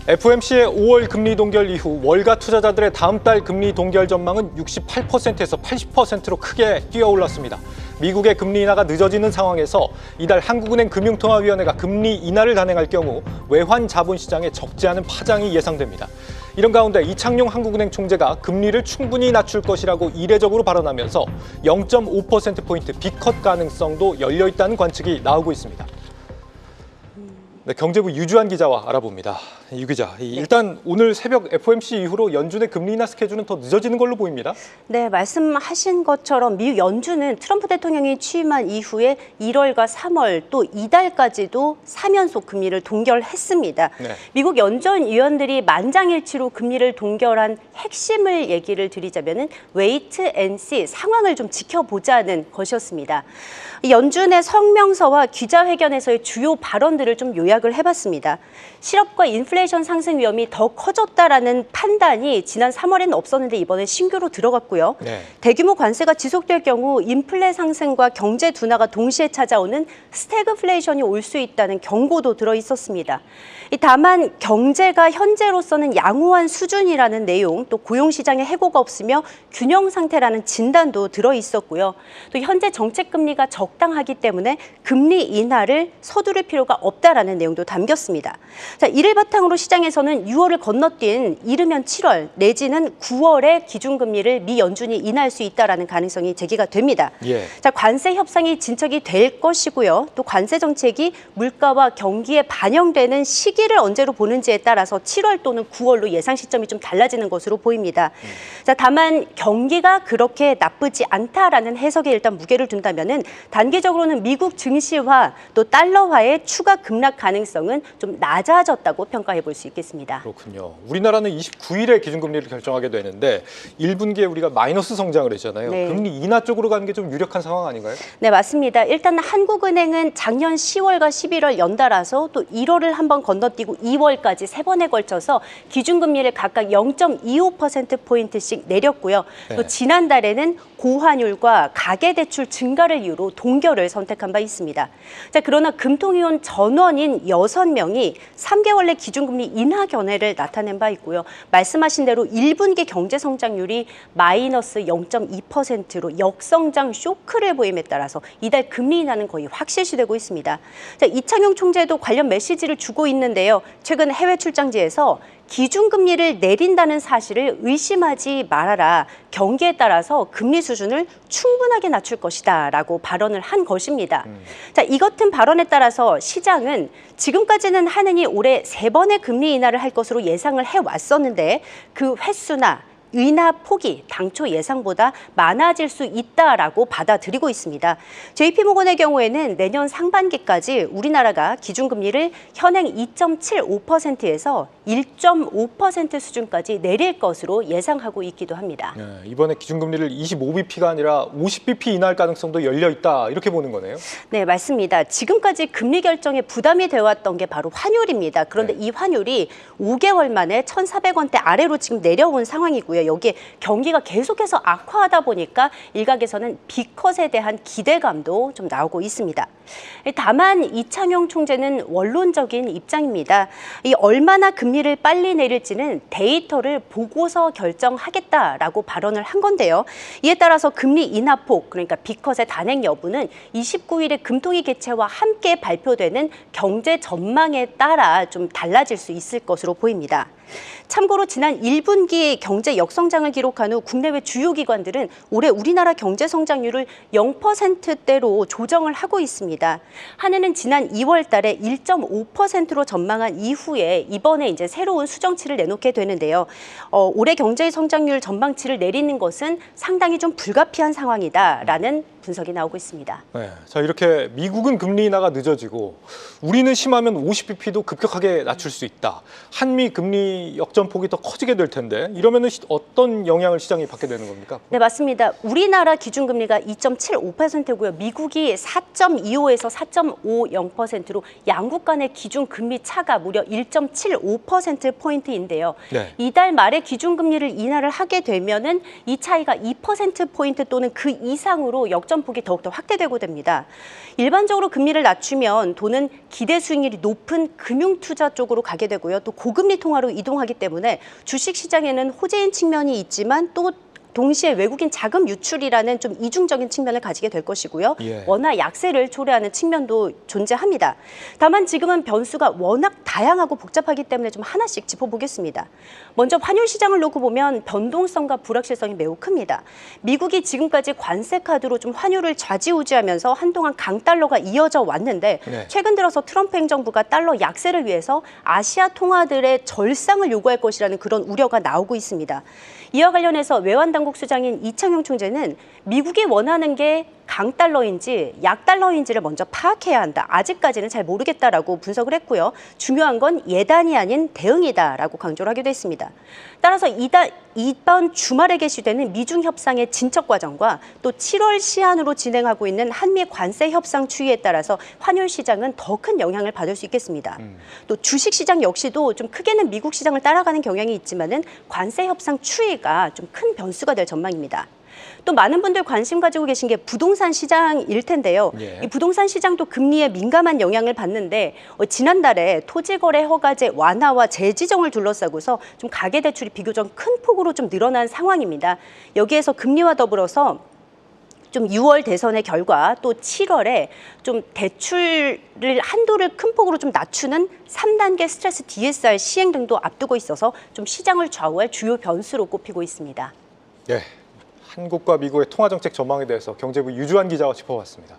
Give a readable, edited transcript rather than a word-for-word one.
FOMC의 5월 금리 동결 이후 월가 투자자들의 다음 달 금리 동결 전망은 68%에서 80%로 크게 뛰어올랐습니다. 미국의 금리 인하가 늦어지는 상황에서 이달 한국은행 금융통화위원회가 금리 인하를 단행할 경우 외환 자본시장에 적지 않은 파장이 예상됩니다. 이런 가운데 이창용 한국은행 총재가 금리를 충분히 낮출 것이라고 이례적으로 발언하면서 0.5%포인트 비컷 가능성도 열려있다는 관측이 나오고 있습니다. 네, 경제부 유주한 기자와 알아봅니다. 유 기자, 일단 오늘 새벽 FOMC 이후로 연준의 금리 인하 스케줄은 더 늦어지는 걸로 보입니다. 네, 말씀하신 것처럼 미국 연준은 트럼프 대통령이 취임한 이후에 1월과 3월 또 이달까지도 3연속 금리를 동결했습니다. 네. 미국 연준위원들이 만장일치로 금리를 동결한 핵심을 얘기를 드리자면은 웨이트 앤 시, 상황을 좀 지켜보자는 것이었습니다. 연준의 성명서와 기자회견에서의 주요 발언들을 좀 요약을 해봤습니다. 실업과 인플레이션 상승 위험이 더 커졌다라는 판단이 지난 3월에는 없었는데 이번에 신규로 들어갔고요. 네. 대규모 관세가 지속될 경우 인플레 상승과 경제 둔화가 동시에 찾아오는 스태그플레이션이 올 수 있다는 경고도 들어있었습니다. 다만 경제가 현재로서는 양호한 수준이라는 내용, 또 고용시장에 해고가 없으며 균형 상태라는 진단도 들어있었고요. 또 현재 정책 금리가 적당하기 때문에 금리 인하를 서두를 필요가 없다라는 내용도 담겼습니다. 자, 이를 바탕으로 시장에서는 6월을 건너뛴 이르면 7월 내지는 9월에 기준금리를 미 연준이 인하할 수 있다라는 가능성이 제기가 됩니다. 예. 자, 관세 협상이 진척이 될 것이고요. 또 관세 정책이 물가와 경기에 반영되는 시기를 언제로 보는지에 따라서 7월 또는 9월로 예상 시점이 좀 달라지는 것으로 보입니다. 자, 다만 경기가 그렇게 나쁘지 않다라는 해석에 일단 무게를 둔다면은 단기적으로는 미국 증시화 또 달러화의 추가 급락 가능성은 좀 낮아졌다고 평가해 볼 수 있겠습니다. 그렇군요. 우리나라는 29일에 기준금리를 결정하게 되는데 1분기에 우리가 마이너스 성장을 했잖아요. 네. 금리 인하 쪽으로 가는 게 좀 유력한 상황 아닌가요? 네, 맞습니다. 일단 한국은행은 작년 10월과 11월 연달아서 또 1월을 한번 건너뛰고 2월까지 3번에 걸쳐서 기준금리를 각각 0.25%포인트씩 내렸고요. 네. 또 지난달에는 고환율과 가계대출 증가를 이유로 동결을 선택한 바 있습니다. 자, 그러나 금통위원 전원인 6명이 3개월 내 기준금리 인하 견해를 나타낸 바 있고요. 말씀하신 대로 1분기 경제 성장률이 마이너스 0.2%로 역성장 쇼크를 보임에 따라서 이달 금리 인하는 거의 확실시되고 있습니다. 자, 이창용 총재도 관련 메시지를 주고 있는데요. 최근 해외 출장지에서 기준금리를 내린다는 사실을 의심하지 말아라. 경기에 따라서 금리 수준을 충분하게 낮출 것이다 라고 발언을 한 것입니다. 자, 이 같은 발언에 따라서 시장은 지금까지는 한은이 올해 3번의 금리 인하를 할 것으로 예상을 해왔었는데 그 횟수나 인하 폭이 당초 예상보다 많아질 수 있다라고 받아들이고 있습니다. JP모건의 경우에는 내년 상반기까지 우리나라가 기준금리를 현행 2.75%에서 1.5% 수준까지 내릴 것으로 예상하고 있기도 합니다. 네, 이번에 기준금리를 25bp가 아니라 50bp 인하할 가능성도 열려 있다 이렇게 보는 거네요. 네, 맞습니다. 지금까지 금리 결정에 부담이 되어왔던 게 바로 환율입니다. 그런데 네. 이 환율이 5개월 만에 1,400원대 아래로 지금 내려온 상황이고요. 여기에 경기가 계속해서 악화하다 보니까 일각에서는 비컷에 대한 기대감도 좀 나오고 있습니다. 다만 이창용 총재는 원론적인 입장입니다. 이 얼마나 금리를 빨리 내릴지는 데이터를 보고서 결정하겠다라고 발언을 한 건데요. 이에 따라서 금리 인하폭, 그러니까 비컷의 단행 여부는 29일에 금통위 개최와 함께 발표되는 경제 전망에 따라 좀 달라질 수 있을 것으로 보입니다. 참고로 지난 1분기 경제 역성장을 기록한 후 국내외 주요 기관들은 올해 우리나라 경제 성장률을 0%대로 조정을 하고 있습니다. 한은은 지난 2월 달에 1.5%로 전망한 이후에 이번에 이제 새로운 수정치를 내놓게 되는데요. 올해 경제 성장률 전망치를 내리는 것은 상당히 좀 불가피한 상황이다라는 분석이 나오고 있습니다. 네, 자, 이렇게 미국은 금리 인하가 늦어지고 우리는 심하면 50bp도 급격하게 낮출 수 있다. 한미 금리 역전폭이 더 커지게 될 텐데 이러면은 어떤 영향을 시장이 받게 되는 겁니까? 네, 맞습니다. 우리나라 기준금리가 2.75%고요. 미국이 4.25에서 4.50%로 양국 간의 기준금리 차가 무려 1.75%포인트인데요. 네. 이달 말에 기준금리를 인하를 하게 되면은 이 차이가 2%포인트 또는 그 이상으로 역전 역전폭이 더욱더 확대되고 됩니다. 일반적으로 금리를 낮추면 돈은 기대 수익률이 높은 금융투자 쪽으로 가게 되고요. 또 고금리 통화로 이동하기 때문에 주식시장에는 호재인 측면이 있지만 또 동시에 외국인 자금 유출이라는 좀 이중적인 측면을 가지게 될 것이고요. 원화 약세를 초래하는 측면도 존재합니다. 다만 지금은 변수가 워낙 다양하고 복잡하기 때문에 좀 하나씩 짚어보겠습니다. 먼저 환율 시장을 놓고 보면 변동성과 불확실성이 매우 큽니다. 미국이 지금까지 관세 카드로 좀 환율을 좌지우지하면서 한동안 강달러가 이어져 왔는데 최근 들어서 트럼프 행정부가 달러 약세를 위해서 아시아 통화들의 절상을 요구할 것이라는 그런 우려가 나오고 있습니다. 이와 관련해서 외환당국 수장인 이창용 총재는 미국이 원하는 게 강달러인지 약달러인지를 먼저 파악해야 한다. 아직까지는 잘 모르겠다라고 분석을 했고요. 중요한 건 예단이 아닌 대응이다라고 강조를 하기도 했습니다. 따라서 이번 주말에 개시되는 미중 협상의 진척 과정과 또 7월 시한으로 진행하고 있는 한미 관세 협상 추이에 따라서 환율 시장은 더 큰 영향을 받을 수 있겠습니다. 또 주식 시장 역시도 좀 크게는 미국 시장을 따라가는 경향이 있지만은 관세 협상 추이가 좀 큰 변수가 될 전망입니다. 또 많은 분들 관심 가지고 계신 게 부동산 시장일 텐데요. 이 부동산 시장도 금리에 민감한 영향을 받는데 지난달에 토지거래 허가제 완화와 재지정을 둘러싸고서 좀 가계대출이 비교적 큰 폭으로 좀 늘어난 상황입니다. 여기에서 금리와 더불어서 좀 6월 대선의 결과 또 7월에 좀 대출을 한도를 큰 폭으로 좀 낮추는 3단계 스트레스 DSR 시행 등도 앞두고 있어서 좀 시장을 좌우할 주요 변수로 꼽히고 있습니다. 네. 한국과 미국의 통화정책 전망에 대해서 경제부 유주환 기자와 짚어봤습니다.